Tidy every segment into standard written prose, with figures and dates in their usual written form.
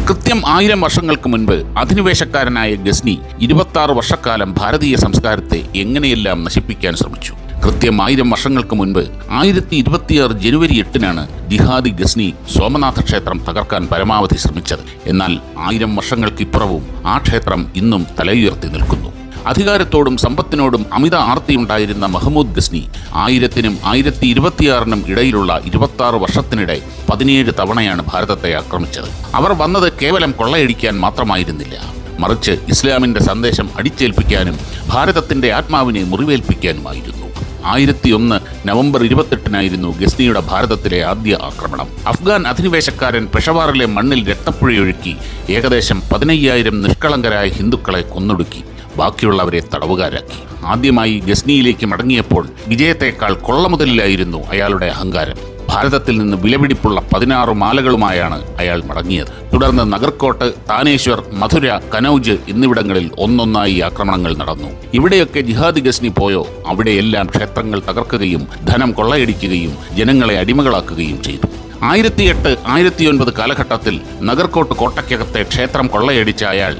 കൃത്യം 1000 വർഷങ്ങൾക്ക് മുൻപ് അധിനിവേശക്കാരനായ ഗസ്നി 26 വർഷക്കാലം ഭാരതീയ സംസ്കാരത്തെ എങ്ങനെയെല്ലാം നശിപ്പിക്കാൻ ശ്രമിച്ചു. കൃത്യം 1000 വർഷങ്ങൾക്ക് മുൻപ് 1026 ജനുവരി 8-നാണ് ജിഹാദി ഗസ്നി സോമനാഥ ക്ഷേത്രം തകർക്കാൻ പരമാവധി ശ്രമിച്ചത്. എന്നാൽ 1000 വർഷങ്ങൾക്കിപ്പുറവും ആ ക്ഷേത്രം ഇന്നും തലയുയർത്തി നിൽക്കുന്നു. അധികാരത്തോടും സമ്പത്തിനോടും അമിത ആർത്തിയുണ്ടായിരുന്ന മഹ്മൂദ് ഗസ്നി 1000-നും 1026-നും ഇടയിലുള്ള 26 വർഷത്തിനിടെ 17 തവണയാണ് ഭാരതത്തെ ആക്രമിച്ചത്. അവർ വന്നത് കേവലം കൊള്ളയടിക്കാൻ മാത്രമായിരുന്നില്ല, മറിച്ച് ഇസ്ലാമിൻ്റെ സന്ദേശം അടിച്ചേൽപ്പിക്കാനും ഭാരതത്തിൻ്റെ ആത്മാവിനെ മുറിവേൽപ്പിക്കാനുമായിരുന്നു. 1001 നവംബർ 28-നായിരുന്നു ഗസ്നിയുടെ ഭാരതത്തിലെ ആദ്യ ആക്രമണം. അഫ്ഗാൻ അധിനിവേശക്കാരൻ പെഷവാറിലെ മണ്ണിൽ രക്തപ്പുഴയൊഴുക്കി ഏകദേശം 15,000 നിഷ്കളങ്കരായ ഹിന്ദുക്കളെ കൊന്നൊടുക്കി, ബാക്കിയുള്ളവരെ തടവുകാരാക്കി. ആദ്യമായി ഗസ്നിയിലേക്ക് മടങ്ങിയപ്പോൾ വിജയത്തേക്കാൾ കൊള്ളമുതലിലായിരുന്നു അയാളുടെ അഹങ്കാരം. ഭാരതത്തിൽ നിന്ന് വിലപിടിപ്പുള്ള 16 മാലകളുമായാണ് അയാൾ മടങ്ങിയത്. തുടർന്ന് നഗർകോട്ട്, താനേശ്വർ, മധുര, കനൌജ് എന്നിവിടങ്ങളിൽ ഒന്നൊന്നായി ആക്രമണങ്ങൾ നടന്നു. ഇവിടെയൊക്കെ ജിഹാദി ഗസ്നി പോയോ അവിടെയെല്ലാം ക്ഷേത്രങ്ങൾ തകർക്കുകയും ധനം കൊള്ളയടിക്കുകയും ജനങ്ങളെ അടിമകളാക്കുകയും ചെയ്തു. 1008, 1009 കാലഘട്ടത്തിൽ നഗർകോട്ട് കോട്ടയ്ക്കകത്തെ ക്ഷേത്രം കൊള്ളയടിച്ച അയാൾ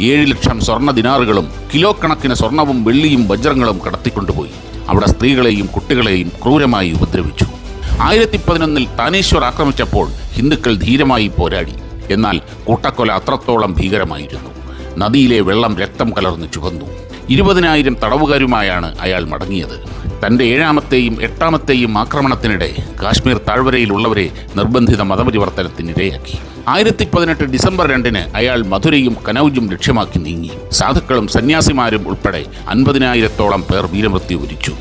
7 ലക്ഷം സ്വർണ്ണ ദിനാറുകളും കിലോ കണക്കിന് സ്വർണവും വെള്ളിയും വജ്രങ്ങളും കടത്തിക്കൊണ്ടുപോയി. അവിടെ സ്ത്രീകളെയും കുട്ടികളെയും ക്രൂരമായി ഉപദ്രവിച്ചു. 1011 താനേശ്വർ ആക്രമിച്ചപ്പോൾ ഹിന്ദുക്കൾ ധീരമായി പോരാടി. എന്നാൽ കൂട്ടക്കൊല അത്രത്തോളം ഭീകരമായിരുന്നു. നദിയിലെ വെള്ളം രക്തം കലർന്ന് ചുവന്നു. 20,000 തടവുകാരുമായാണ് അയാൾ മടങ്ങിയത്. തൻ്റെ 7ാമത്തെയും 8ാമത്തെയും ആക്രമണത്തിനിടെ കാശ്മീർ താഴ്വരയിലുള്ളവരെ നിർബന്ധിത മതപരിവർത്തനത്തിനിരയാക്കി. 1018 ഡിസംബർ 2-ന് അയാൾ മധുരയും കനൌജും ലക്ഷ്യമാക്കി നീങ്ങി. സാധുക്കളും സന്യാസിമാരും ഉൾപ്പെടെ 50,000-ഓളം പേർ വീരമൃത്യു വരിച്ചു.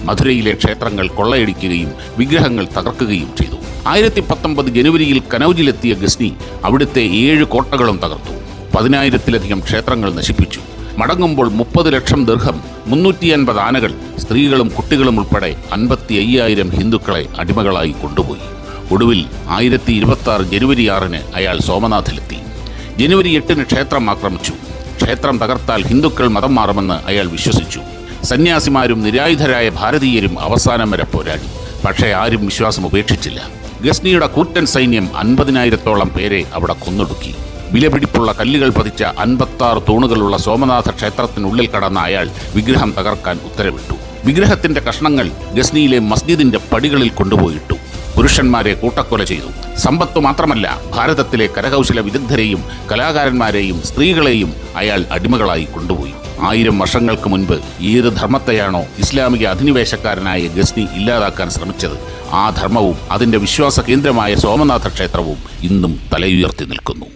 മധുരയിലെ ക്ഷേത്രങ്ങൾ കൊള്ളയടിക്കുകയും വിഗ്രഹങ്ങൾ തകർക്കുകയും ചെയ്തു. 1019 ജനുവരിയിൽ കനൌജിലെത്തിയ ഗസ്നി അവിടുത്തെ 7 കോട്ടകളും തകർത്തു. 10,000-ലധികം ക്ഷേത്രങ്ങൾ നശിപ്പിച്ചു. മടങ്ങുമ്പോൾ 30 ലക്ഷം ദിർഹം, 350 ആനകൾ, സ്ത്രീകളും കുട്ടികളും ഉൾപ്പെടെ 55,000 ഹിന്ദുക്കളെ അടിമകളായി കൊണ്ടുപോയി. ഒടുവിൽ 1026 ജനുവരി 6-ന് അയാൾ സോമനാഥിലെത്തി. ജനുവരി 8-ന് ക്ഷേത്രം ആക്രമിച്ചു. ക്ഷേത്രം തകർത്താൽ ഹിന്ദുക്കൾ മതം മാറുമെന്ന് അയാൾ വിശ്വസിച്ചു. സന്യാസിമാരും നിരായുധരായ ഭാരതീയരും അവസാനം വരെ പോരാടി. പക്ഷേ ആരും വിശ്വാസം ഉപേക്ഷിച്ചില്ല. ഗസ്നിയുടെ കൂറ്റൻ സൈന്യം 50,000-ഓളം പേരെ അവിടെ കൊന്നൊടുക്കി. വിലപിടിപ്പുള്ള കല്ലുകൾ പതിച്ച 56 തൂണുകളുള്ള സോമനാഥ ക്ഷേത്രത്തിനുള്ളിൽ കടന്ന അയാൾ വിഗ്രഹം തകർക്കാൻ ഉത്തരവിട്ടു. വിഗ്രഹത്തിന്റെ കഷ്ണങ്ങൾ ഗസ്നിയിലെ മസ്ജിദിന്റെ പടികളിൽ കൊണ്ടുപോയിട്ടു. പുരുഷന്മാരെ കൂട്ടക്കൊല ചെയ്തു. സമ്പത്ത് മാത്രമല്ല, ഭാരതത്തിലെ കരകൗശല വിദഗ്ധരെയും കലാകാരന്മാരെയും സ്ത്രീകളെയും അയാൾ അടിമകളായി കൊണ്ടുപോയി. 1000 വർഷങ്ങൾക്ക് മുൻപ് ഏത് ധർമ്മത്തെയാണോ ഇസ്ലാമിക അധിനിവേശക്കാരനായ ഗസ്നി ഇല്ലാതാക്കാൻ ശ്രമിച്ചത്, ആ ധർമ്മവും അതിൻ്റെ വിശ്വാസ കേന്ദ്രമായ സോമനാഥ ക്ഷേത്രവും ഇന്നും തലയുയർത്തി നിൽക്കുന്നു.